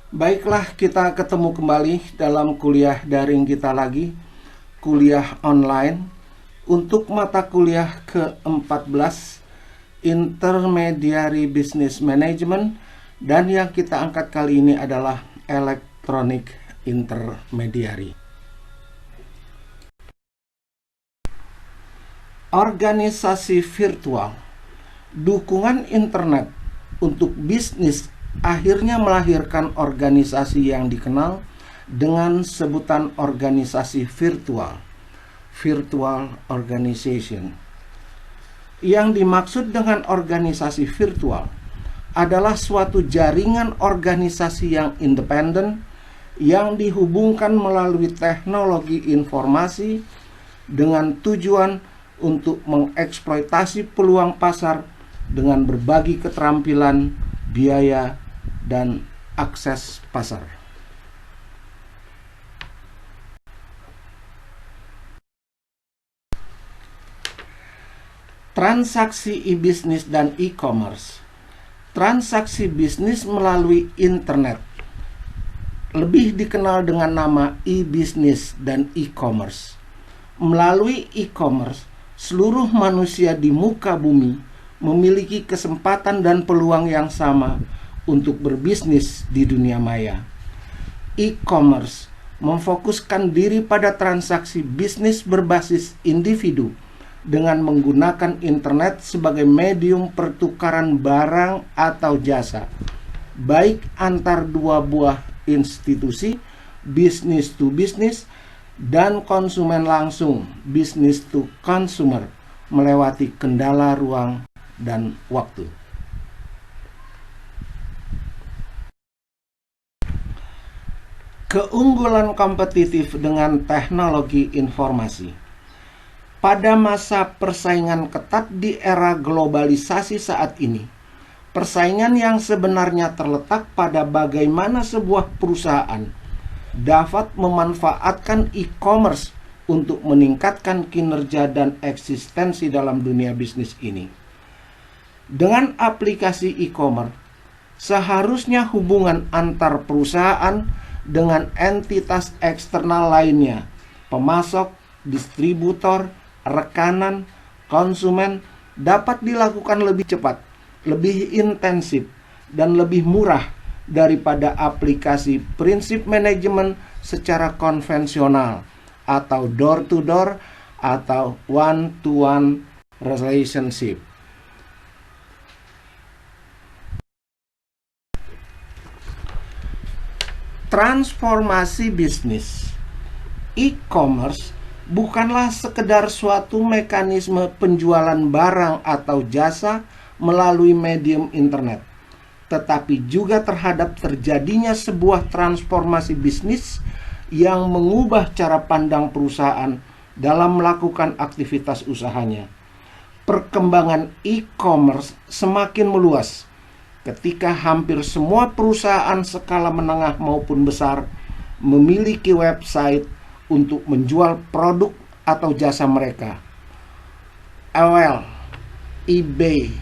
Baiklah, kita ketemu kembali dalam kuliah daring kita lagi, kuliah online, untuk mata kuliah ke-14, Intermediary Business Management, dan yang kita angkat kali ini adalah Electronic Intermediary. Organisasi virtual, dukungan internet untuk bisnis akhirnya melahirkan organisasi yang dikenal dengan sebutan organisasi virtual, virtual organization. Yang dimaksud dengan organisasi virtual adalah suatu jaringan organisasi yang independen yang dihubungkan melalui teknologi informasi dengan tujuan untuk mengeksploitasi peluang pasar dengan berbagi keterampilan, biaya, dan akses pasar. Transaksi e-bisnis dan e-commerce. Transaksi bisnis melalui internet lebih dikenal dengan nama e-bisnis dan e-commerce. Melalui e-commerce, seluruh manusia di muka bumi memiliki kesempatan dan peluang yang sama untuk berbisnis di dunia maya. E-commerce memfokuskan diri pada transaksi bisnis berbasis individu dengan menggunakan internet sebagai medium pertukaran barang atau jasa, baik antar dua buah institusi, business to business, dan konsumen langsung, business to consumer, melewati kendala ruang dan waktu. Keunggulan kompetitif dengan teknologi informasi. Pada masa persaingan ketat di era globalisasi saat ini, persaingan yang sebenarnya terletak pada bagaimana sebuah perusahaan dapat memanfaatkan e-commerce untuk meningkatkan kinerja dan eksistensi dalam dunia bisnis ini. Dengan aplikasi e-commerce, seharusnya hubungan antar perusahaan dengan entitas eksternal lainnya, pemasok, distributor, rekanan, konsumen, dapat dilakukan lebih cepat, lebih intensif, dan lebih murah daripada aplikasi prinsip manajemen secara konvensional atau door-to-door atau one-to-one relationship. Transformasi bisnis. E-commerce bukanlah sekedar suatu mekanisme penjualan barang atau jasa melalui medium internet, tetapi juga terhadap terjadinya sebuah transformasi bisnis yang mengubah cara pandang perusahaan dalam melakukan aktivitas usahanya. Perkembangan e-commerce semakin meluas ketika hampir semua perusahaan skala menengah maupun besar memiliki website untuk menjual produk atau jasa mereka. AOL, eBay,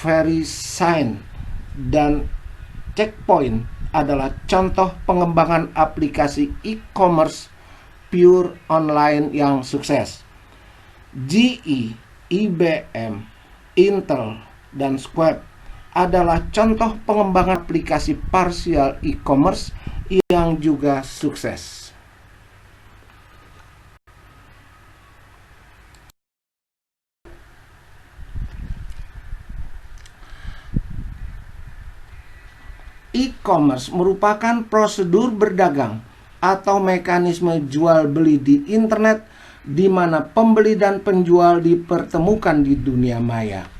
VeriSign, dan Checkpoint adalah contoh pengembangan aplikasi e-commerce pure online yang sukses. GE, IBM, Intel, dan Square adalah contoh pengembangan aplikasi partial e-commerce yang juga sukses. E-commerce merupakan prosedur berdagang atau mekanisme jual beli di internet di mana pembeli dan penjual dipertemukan di dunia maya.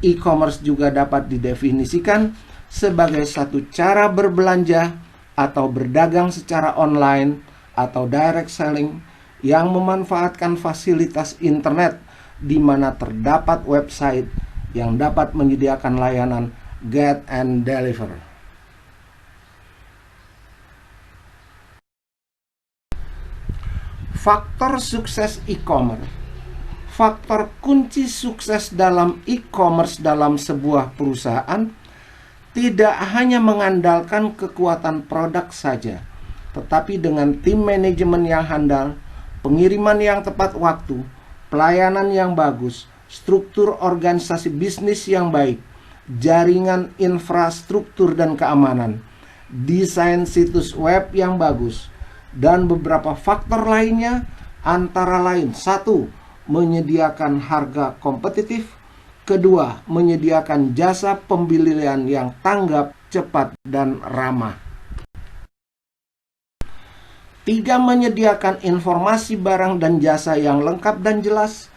E-commerce juga dapat didefinisikan sebagai satu cara berbelanja atau berdagang secara online atau direct selling yang memanfaatkan fasilitas internet di mana terdapat website yang dapat menyediakan layanan get and deliver. Faktor sukses e-commerce. Faktor kunci sukses dalam e-commerce dalam sebuah perusahaan tidak hanya mengandalkan kekuatan produk saja, tetapi dengan tim manajemen yang handal, pengiriman yang tepat waktu, pelayanan yang bagus, struktur organisasi bisnis yang baik, jaringan infrastruktur dan keamanan, desain situs web yang bagus, dan beberapa faktor lainnya, antara lain: 1. Menyediakan harga kompetitif. 2. Menyediakan jasa pembelian yang tanggap, cepat, dan ramah. 3. Menyediakan informasi barang dan jasa yang lengkap dan jelas.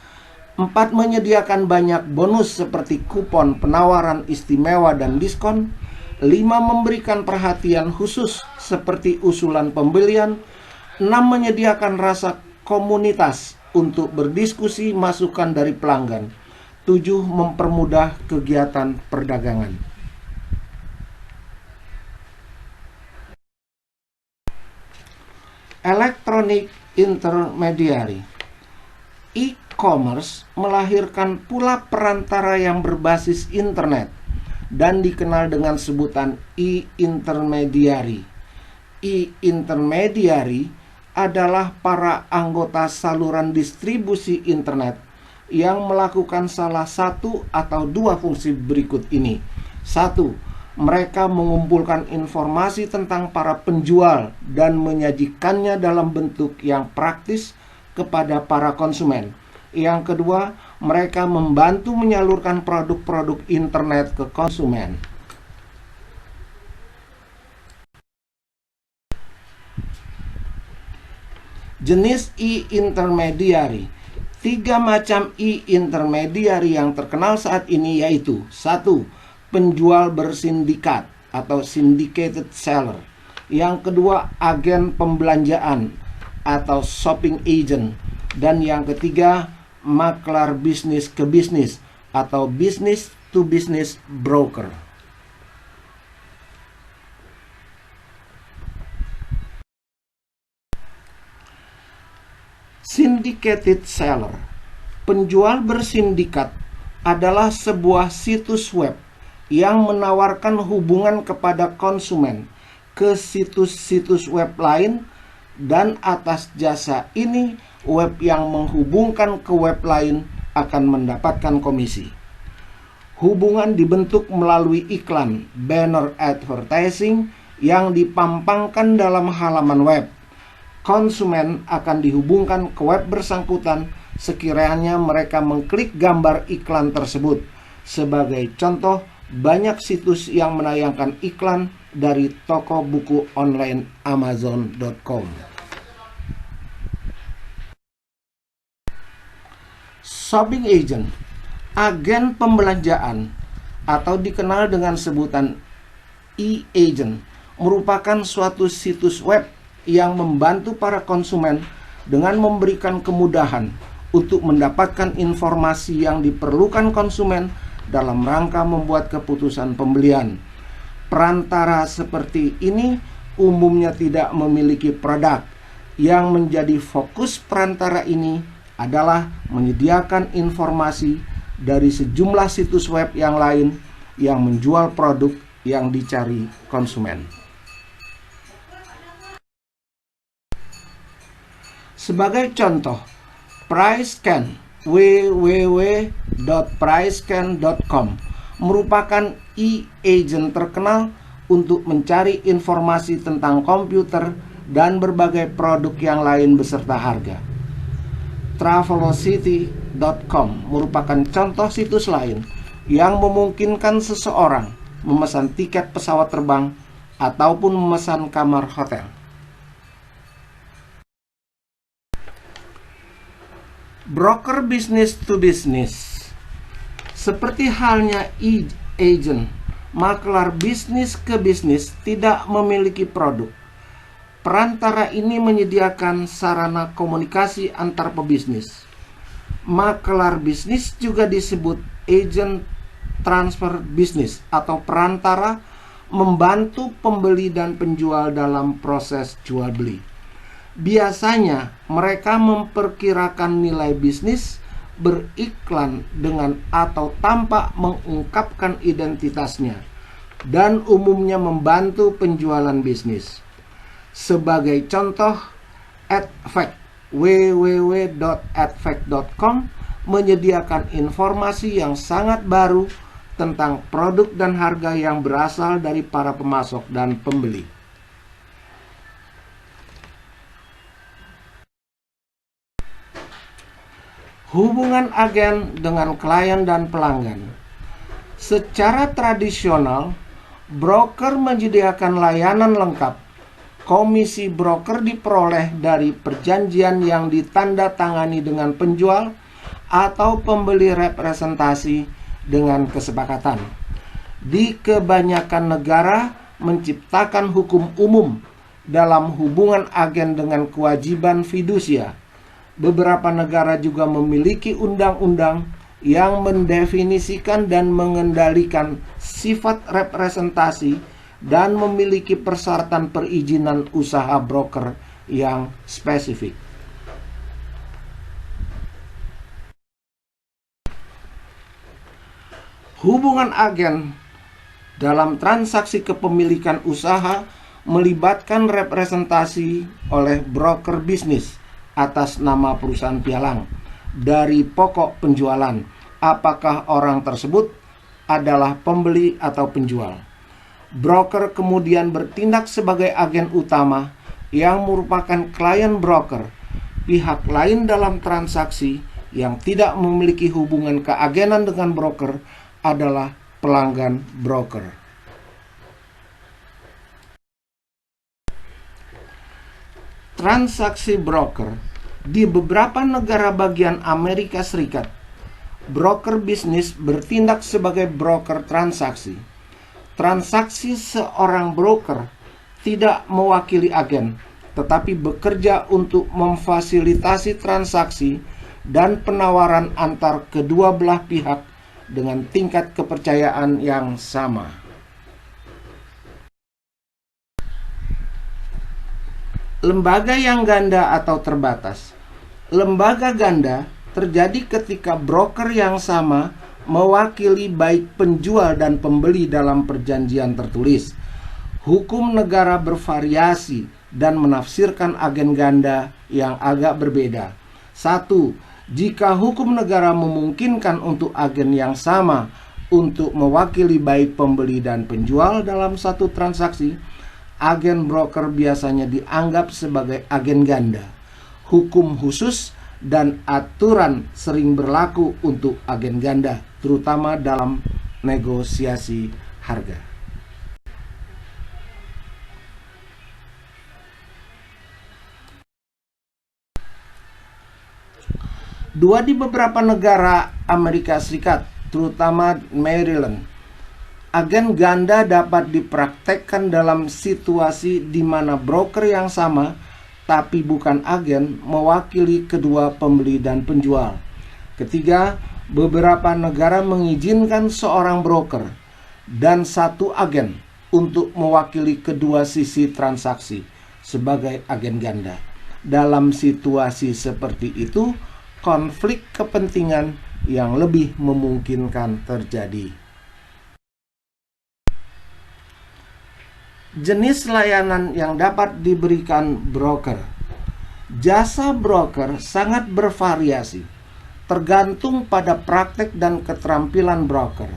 4. Menyediakan banyak bonus seperti kupon, penawaran istimewa, dan diskon. 5. Memberikan perhatian khusus seperti usulan pembelian. 6. Menyediakan rasa komunitas untuk berdiskusi masukan dari pelanggan. 7. Mempermudah kegiatan perdagangan. Electronic intermediary. E-commerce melahirkan pula perantara yang berbasis internet dan dikenal dengan sebutan e-intermediary. E-intermediary adalah para anggota saluran distribusi internet yang melakukan salah satu atau dua fungsi berikut ini. 1. Mereka mengumpulkan informasi tentang para penjual dan menyajikannya dalam bentuk yang praktis kepada para konsumen. Yang kedua, mereka membantu menyalurkan produk-produk internet ke konsumen. Jenis e-intermediary. 3 macam e-intermediary yang terkenal saat ini yaitu: 1. Penjual bersindikat atau syndicated seller. Yang kedua, agen pembelanjaan atau shopping agent. Dan yang ketiga, maklar bisnis ke bisnis atau business to business broker. Syndicated seller. Penjual bersindikat adalah sebuah situs web yang menawarkan hubungan kepada konsumen ke situs-situs web lain, dan atas jasa ini web yang menghubungkan ke web lain akan mendapatkan komisi. Hubungan dibentuk melalui iklan, banner advertising, yang dipampangkan dalam halaman web. Konsumen akan dihubungkan ke web bersangkutan sekiranya mereka mengklik gambar iklan tersebut. Sebagai contoh, banyak situs yang menayangkan iklan dari toko buku online Amazon.com. Shopping agent, agen pembelanjaan atau dikenal dengan sebutan e-agent, merupakan suatu situs web yang membantu para konsumen dengan memberikan kemudahan untuk mendapatkan informasi yang diperlukan konsumen dalam rangka membuat keputusan pembelian. Perantara seperti ini umumnya tidak memiliki produk. Yang menjadi fokus perantara ini adalah menyediakan informasi dari sejumlah situs web yang lain yang menjual produk yang dicari konsumen. Sebagai contoh, PriceScan, www.pricescan.com, merupakan e-agent terkenal untuk mencari informasi tentang komputer dan berbagai produk yang lain beserta harga. Travelocity.com merupakan contoh situs lain yang memungkinkan seseorang memesan tiket pesawat terbang ataupun memesan kamar hotel. Broker business to business. Seperti halnya e-agent, maklar bisnis ke bisnis tidak memiliki produk. Perantara ini menyediakan sarana komunikasi antar pebisnis. Maklar bisnis juga disebut agent transfer business atau perantara membantu pembeli dan penjual dalam proses jual beli. Biasanya mereka memperkirakan nilai bisnis, beriklan dengan atau tanpa mengungkapkan identitasnya. dan umumnya membantu penjualan bisnis. Sebagai contoh, AdFact, www.adfact.com menyediakan informasi yang sangat baru tentang produk dan harga yang berasal dari para pemasok dan pembeli. Hubungan agen dengan klien dan pelanggan. Secara tradisional, broker menyediakan layanan lengkap. Komisi broker diperoleh dari perjanjian yang ditandatangani dengan penjual atau pembeli representasi dengan kesepakatan. Di kebanyakan negara menciptakan hukum umum dalam hubungan agen dengan kewajiban fidusia. Beberapa negara juga memiliki undang-undang yang mendefinisikan dan mengendalikan sifat representasi dan memiliki persyaratan perizinan usaha broker yang spesifik. Hubungan agen dalam transaksi kepemilikan usaha melibatkan representasi oleh broker bisnis atas nama perusahaan pialang dari pokok penjualan, apakah orang tersebut adalah pembeli atau penjual. Broker kemudian bertindak sebagai agen utama yang merupakan klien broker. Pihak lain dalam transaksi yang tidak memiliki hubungan keagenan dengan broker adalah pelanggan broker. Transaksi broker di beberapa negara bagian Amerika Serikat, broker bisnis bertindak sebagai broker transaksi. Transaksi seorang broker tidak mewakili agen, tetapi bekerja untuk memfasilitasi transaksi dan penawaran antar kedua belah pihak dengan tingkat kepercayaan yang sama. Lembaga yang ganda atau terbatas. Lembaga ganda terjadi ketika broker yang sama mewakili baik penjual dan pembeli dalam perjanjian tertulis. Hukum negara bervariasi dan menafsirkan agen ganda yang agak berbeda. 1. Jika hukum negara memungkinkan untuk agen yang sama untuk mewakili baik pembeli dan penjual dalam satu transaksi, agen broker biasanya dianggap sebagai agen ganda. Hukum khusus dan aturan sering berlaku untuk agen ganda, terutama dalam negosiasi harga. Dua, di beberapa negara Amerika Serikat, terutama Maryland, agen ganda dapat dipraktekkan dalam situasi di mana broker yang sama tapi bukan agen mewakili kedua pembeli dan penjual. Ketiga, beberapa negara mengizinkan seorang broker dan satu agen untuk mewakili kedua sisi transaksi sebagai agen ganda. Dalam situasi seperti itu, konflik kepentingan yang lebih memungkinkan terjadi. Jenis layanan yang dapat diberikan broker. Jasa broker sangat bervariasi, tergantung pada praktek dan keterampilan broker.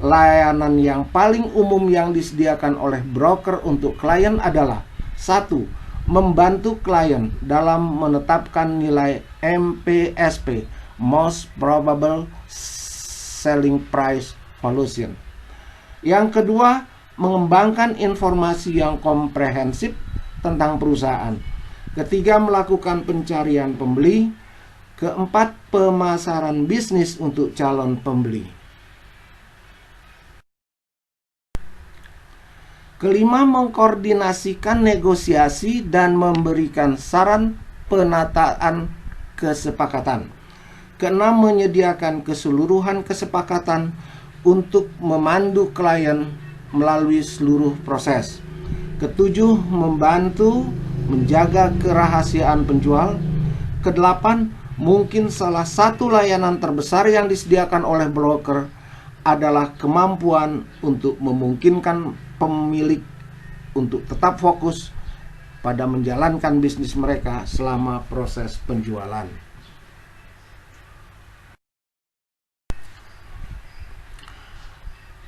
Layanan yang paling umum yang disediakan oleh broker untuk klien adalah 1. Membantu klien dalam menetapkan nilai MPSP, Most Probable Selling Price Valuation. Yang kedua, mengembangkan informasi yang komprehensif tentang perusahaan. Ketiga, melakukan pencarian pembeli. Keempat, pemasaran bisnis untuk calon pembeli. Kelima, mengkoordinasikan negosiasi dan memberikan saran penataan kesepakatan. Keenam, menyediakan keseluruhan kesepakatan untuk memandu klien melalui seluruh proses. Ketujuh, membantu menjaga kerahasiaan penjual. Kedelapan, mungkin salah satu layanan terbesar yang disediakan oleh broker adalah kemampuan untuk memungkinkan pemilik untuk tetap fokus pada menjalankan bisnis mereka selama proses penjualan.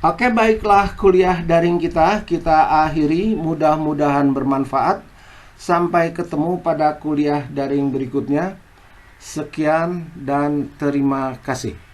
Oke, baiklah, kuliah daring kita akhiri. Mudah-mudahan bermanfaat. Sampai ketemu pada kuliah daring berikutnya. Sekian dan terima kasih.